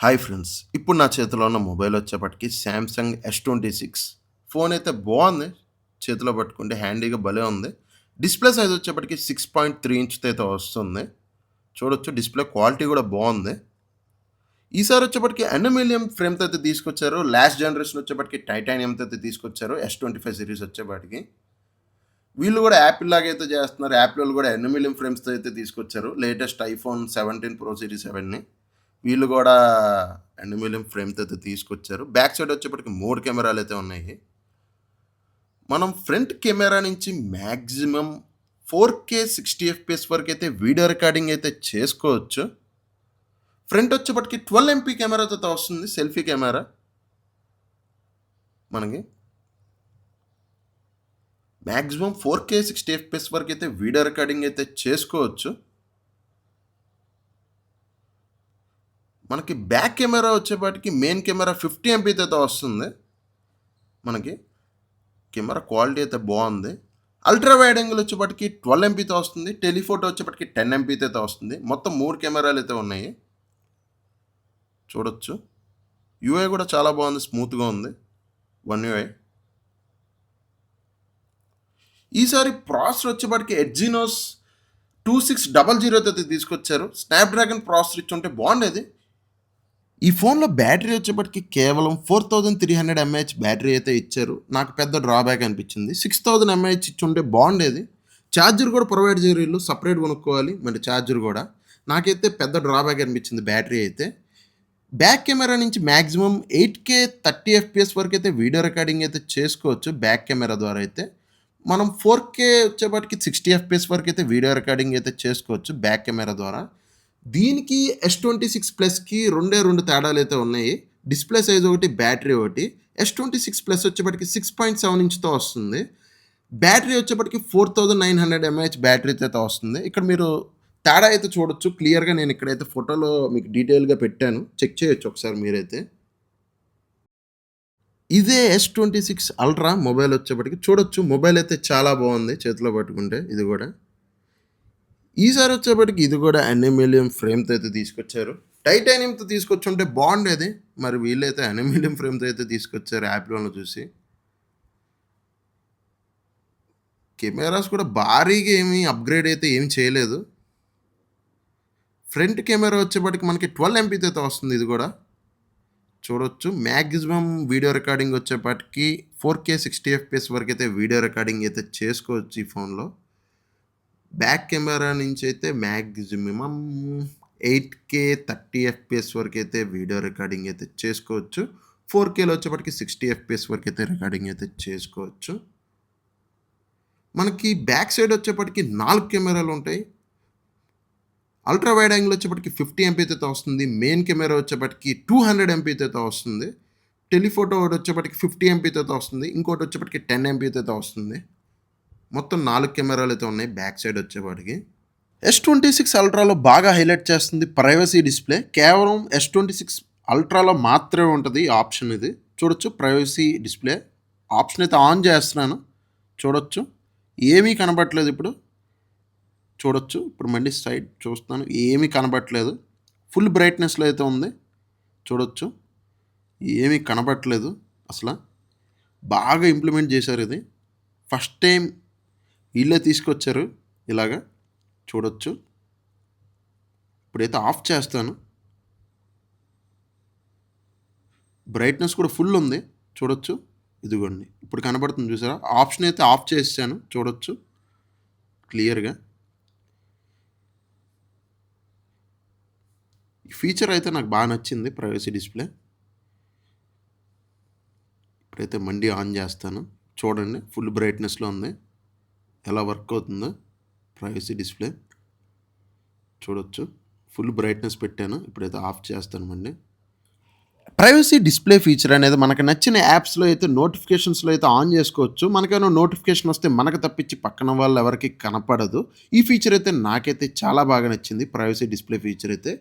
Hi friends. ఇప్పుడు నా చేతిలో ఉన్న మొబైల్ వచ్చేప్పటికి సామ్‌సంగ్ S26 ఫోన్ అయితే బావుంది. చేతిలో పట్టుకుంటే హ్యాండీగా భలే ఉంది. డిస్‌ప్లే సైజ్ వచ్చేప్పటికి 6.3 ఇంచ్‌తో అయితే వస్తుంది. చూడొచ్చు డిస్‌ప్లే క్వాలిటీ కూడా బావుంది. ఈసారి వచ్చేప్పటికి అల్యూమినియం ఫ్రేమ్‌తో అయితే తీసుకొచ్చారు. లాస్ట్ జనరేషన్ వచ్చేప్పటికి టైటానియంతో అయితే తీసుకొచ్చారు. S25 సీరీస్ వచ్చేపాటికి. వీళ్ళు కూడా యాపిల్ లాగా అయితే చేస్తున్నారు. యాపిల్ కూడా అల్యూమినియం ఫ్రేమ్స్‌తో అయితే తీసుకొచ్చారు. లేటెస్ట్ ఐఫోన్ 17 ప్రో సిరీస్ అవన్నీ. వీళ్ళు గూడా అల్యూమినియం ఫ్రేమ్‌తో అయితే తీసుకొచ్చారు. బ్యాక్ సైడ్ వచ్చేప్పటికి 3 కెమెరాలయితే ఉన్నాయి. మనం ఫ్రంట్ కెమెరా నుంచి మాక్సిమం 4K 60 ఎఫ్‌పిఎస్ వరకైతే వీడియో రికార్డింగ్ అయితే చేసుకోవచ్చు. ఫ్రంట్ వచ్చేప్పటికి 12 ఎంపీ కెమెరాతో వస్తుంది. సెల్ఫీ కెమెరా మనకి. మాక్సిమం 4K 60 ఎఫ్‌పిఎస్ వరకైతే వీడియో రికార్డింగ్ అయితే చేసుకోవచ్చు. మనకి బ్యాక్ కెమెరా వచ్చేపాటికి మెయిన్ కెమెరా 50 ఎంపీతో వస్తుంది. మనకి కెమెరా క్వాలిటీ అయితే బావుంది. అల్ట్రా వైడ్ యాంగిల్ వచ్చేప్పటికి 12 ఎంపీతో వస్తుంది. టెలిఫోటో వచ్చేప్పటికి 10 ఎంపీతో అయితే వస్తుంది. మొత్తం 3 కెమెరాలయితే ఉన్నాయి. చూడొచ్చు. యూఐ కూడా చాలా బావుంది. స్మూత్‌గా ఉంది. One UI. ఈసారి ప్రాసెసర్ వచ్చేప్పటికి ఎడ్జినోస్ 2600తో అయితే తీసుకొచ్చారు. స్నాప్‌డ్రాగన్ ప్రాసెసర్ ఇచ్చుంటే బావుండేది. ఈ ఫోన్‌లో బ్యాటరీ వచ్చేప్పటికి కేవలం 4300 ఎంఏహెచ్ బ్యాటరీ అయితే ఇచ్చారు. నాకు పెద్ద డ్రాబ్యాక్ అనిపించింది. 6000 ఎంఏహెచ్ ఇచ్చుంటే బాగుండేది. ఛార్జర్ కూడా ప్రొవైడ్ చేయరు వీళ్ళు. సెపరేట్ కొనుక్కోవాలి. మరి ఛార్జర్ కూడా. నాకైతే పెద్ద డ్రాబ్యాక్ అనిపించింది బ్యాటరీ అయితే. బ్యాక్ కెమెరా నుంచి మాక్సిమం 8K 30 ఎఫ్‌పిఎస్ వరకైతే వీడియో రికార్డింగ్ అయితే చేసుకోవచ్చు బ్యాక్ కెమెరా ద్వారా అయితే. మనం 4K వచ్చేపాటికి 60 ఎఫ్‌పిఎస్ వరకైతే వీడియో రికార్డింగ్ అయితే చేసుకోవచ్చు బ్యాక్ కెమెరా ద్వారా. దీనికి S26 ప్లస్‌కి రెండే 2 తేడాలైతే ఉన్నాయి. డిస్‌ప్లే సైజ్ ఒకటి, బ్యాటరీ ఒకటి. S26 ప్లస్ వచ్చేప్పటికి 6.7 ఇంచ్‌తో వస్తుంది. బ్యాటరీ వచ్చేప్పటికి 4900 ఎంఏహెచ్ బ్యాటరీతో అయితే వస్తుంది. ఇక్కడ మీరు తేడా అయితే చూడొచ్చు. క్లియర్‌గా నేను ఇక్కడైతే ఫోటోలో మీకు డీటెయిల్‌గా పెట్టాను. చెక్ చేయొచ్చు ఒకసారి మీరైతే. ఇదే S26 అల్ట్రా మొబైల్ వచ్చేప్పటికి చూడొచ్చు. మొబైల్ అయితే చాలా బావుంది చేతిలో పట్టుకుంటే ఇది గూడా. ఈసారి వచ్చేప్పటికి ఇది కూడా అల్యూమినియం ఫ్రేమ్‌తో అయితే తీసుకొచ్చారు. టైటానియంతో తీసుకొచ్చుంటే బాగుండేది. మరి వీళ్ళైతే అల్యూమినియం ఫ్రేమ్‌తో అయితే తీసుకొచ్చారు యాప్‌లోను చూసి. కెమెరాస్ కూడా భారీగా ఏమి అప్‌గ్రేడ్ అయితే ఏమి చేయలేదు. ఫ్రంట్ కెమెరా వచ్చేప్పటికి మనకి 12 ఎంపీతో అయితే వస్తుంది ఇది కూడా. చూడొచ్చు. మాక్సిమం వీడియో రికార్డింగ్ వచ్చేపాటికి 4K 60 ఎఫ్‌పిఎస్ వరకైతే వీడియో రికార్డింగ్ అయితే చేసుకోవచ్చు ఈ ఫోన్‌లో. బ్యాక్ కెమెరా నుంచైతే మాక్సిమం 8K 30 ఎఫ్‌పిఎస్ వరకైతే వీడియో రికార్డింగ్ అయితే చేసుకోవచ్చు. 4Kలో వచ్చేప్పటికి 60 ఎఫ్‌పిఎస్ వరకైతే రికార్డింగ్ అయితే చేసుకోవచ్చు. మనకి బ్యాక్ సైడ్ వచ్చేప్పటికి 4 కెమెరాలుంటాయి. అల్ట్రా వైడ్ యాంగిల్ వచ్చేప్పటికి 50 ఎంపీతో వస్తుంది. మెయిన్ కెమెరా వచ్చేప్పటికి 200 ఎంపీతో వస్తుంది. టెలిఫోటో ఒకటి వచ్చేప్పటికి 50 ఎంపీతో వస్తుంది. ఇంకోటి వచ్చేప్పటికి 10 ఎంపీతో వస్తుంది. మొత్తం 4 కెమెరాలైతే ఉన్నాయి బ్యాక్ సైడ్ వచ్చేపాటికి. S26 అల్ట్రాలో బాగా హైలైట్ చేస్తుంది ప్రైవసీ డిస్‌ప్లే. కేవలం S26 అల్ట్రాలో మాత్రమే ఉంటది ఈ ఆప్షన్ ఇది. చూడొచ్చు ప్రైవసీ డిస్‌ప్లే. ఆప్షన్ అయితే ఆన్ చేస్తున్నాను. చూడొచ్చు. ఏమీ కనపడట్లేదు ఇప్పుడు. చూడొచ్చు. ఇప్పుడు మళ్ళీ సైడ్ చూస్తున్నాను. ఏమీ కనపడట్లేదు. ఫుల్ బ్రైట్‌నెస్‌లో అయితే ఉంది. చూడొచ్చు. ఏమీ కనపడట్లేదు అసల. బాగా ఇంప్లిమెంట్ చేశారు ఇది. ఫస్ట్ టైమ్ వీళ్ళే తీసుకొచ్చారు ఇలాగా. చూడొచ్చు. ఇప్పుడైతే ఆఫ్ చేస్తాను. బ్రైట్‌నెస్ కూడా ఫుల్ ఉంది. చూడొచ్చు. ఇదిగోండి. ఇప్పుడు కనబడుతుంది చూసారా? ఆప్షన్ అయితే ఆఫ్ చేసేసాను. చూడొచ్చు క్లియర్‌గా. ఈ ఫీచర్ అయితే నాకు బాగా నచ్చింది ప్రైవసీ డిస్‌ప్లే. ఇప్పుడైతే మళ్ళీ ఆన్ చేస్తాను. చూడండి ఫుల్ బ్రైట్‌నెస్‌లో ఉంది. ఎలా వర్క్ అవుతుందో ప్రైవసీ డిస్‌ప్లే. చూడొచ్చు. ఫుల్ బ్రైట్‌నెస్ పెట్టాను. ఇప్పుడైతే ఆఫ్ చేస్తాను మళ్ళీ. ప్రైవసీ డిస్‌ప్లే ఫీచర్ అనేది మనకు నచ్చిన యాప్స్‌లో అయితే నోటిఫికేషన్స్‌లో అయితే ఆన్ చేసుకోవచ్చు. మనకేమైనా నోటిఫికేషన్ వస్తే మనకు తప్పించి పక్కన వాళ్ళు ఎవరికీ కనపడదు. ఈ ఫీచర్ అయితే నాకైతే చాలా బాగా నచ్చింది. ప్రైవసీ డిస్‌ప్లే ఫీచర్ అయితే.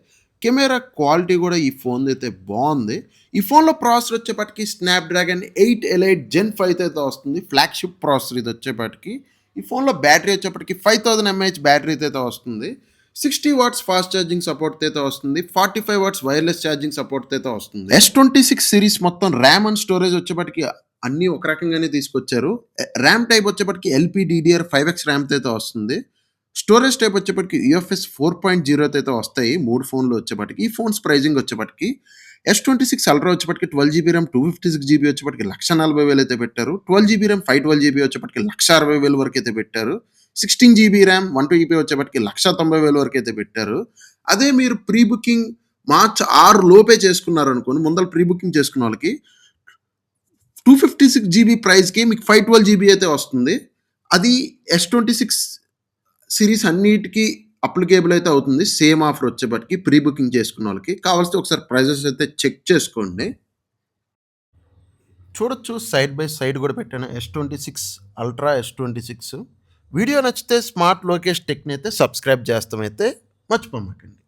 కెమెరా క్వాలిటీ కూడా ఈ ఫోన్‌ది అయితే బావుంది. ఈ ఫోన్‌లో ప్రాసెసర్ వచ్చేప్పటికి స్నాప్‌డ్రాగన్ 8 ఎలైట్ జెన్ 5 అయితే వస్తుంది. ఫ్లాగ్‌షిప్ ప్రాసెసర్ ఇది వచ్చేప్పటికి. ఈ ఫోన్‌లో బ్యాటరీ వచ్చేప్పటికి 5000 ఎంఏహెచ్ బ్యాటరీతో అయితే వస్తుంది. 60 వాట్స్ ఫాస్ట్ ఛార్జింగ్ సపోర్ట్‌తో అయితే వస్తుంది. 45 వాట్స్ వైర్‌లెస్ ఛార్జింగ్ సపోర్ట్‌తో అయితే వస్తుంది. S26 సిరీస్ మొత్తం ర్యామ్ అండ్ స్టోరేజ్ వచ్చేప్పటికి అన్నీ ఒక రకంగానే తీసుకొచ్చారు. ర్యామ్ టైప్ వచ్చేప్పటికి LPDDR5X ర్యామ్‌తో అయితే వస్తుంది. స్టోరేజ్ టైప్ వచ్చేప్పటికి UFS 4.0 అయితే వస్తాయి 3 ఫోన్‌లు వచ్చేప్పటికి. ఈ ఫోన్స్ ప్రైజింగ్ వచ్చేప్పటికి S26 అల్ట్రా వచ్చేప్పటికి 12 జీబీ ర్యామ్ 256 జీబీ వచ్చేప్పటికి 1,40,000 అయితే పెట్టారు. 12 జీబీ ర్యామ్ 512 జీబీ వచ్చేప్పటికి 1,60,000 వరకు అయితే పెట్టారు. 16 జీబీ ర్యామ్ 120 వచ్చేప్పటికి 1,90,000 వరకు అయితే పెట్టారు. అదే మీరు ప్రీ బుకింగ్ మార్చ్ 6 లోపే చేసుకున్నారనుకోండి, ముందల ప్రీ బుకింగ్ చేసుకున్న వాళ్ళకి 256 జీబీ ప్రైస్‌కి మీకు 512 జీబీ అయితే వస్తుంది. అది S26 సిరీస్ అన్నిటికి అప్లికేబుల్ అయితే అవుతుంది. సేమ్ ఆఫర్ వచ్చేప్పటికి ప్రీ బుకింగ్ చేసుకున్న వాళ్ళకి. కావాల్సితే ఒకసారి ప్రైజెస్ అయితే చెక్ చేసుకోండి. చూడొచ్చు సైడ్ బై సైడ్ కూడా పెట్టాను. S26 ultra, S26. వీడియో నచ్చితే స్మార్ట్ లోకేష్ టెక్‌ని అయితే సబ్స్క్రైబ్ చేస్తామైతే మర్చిపోమాకండి.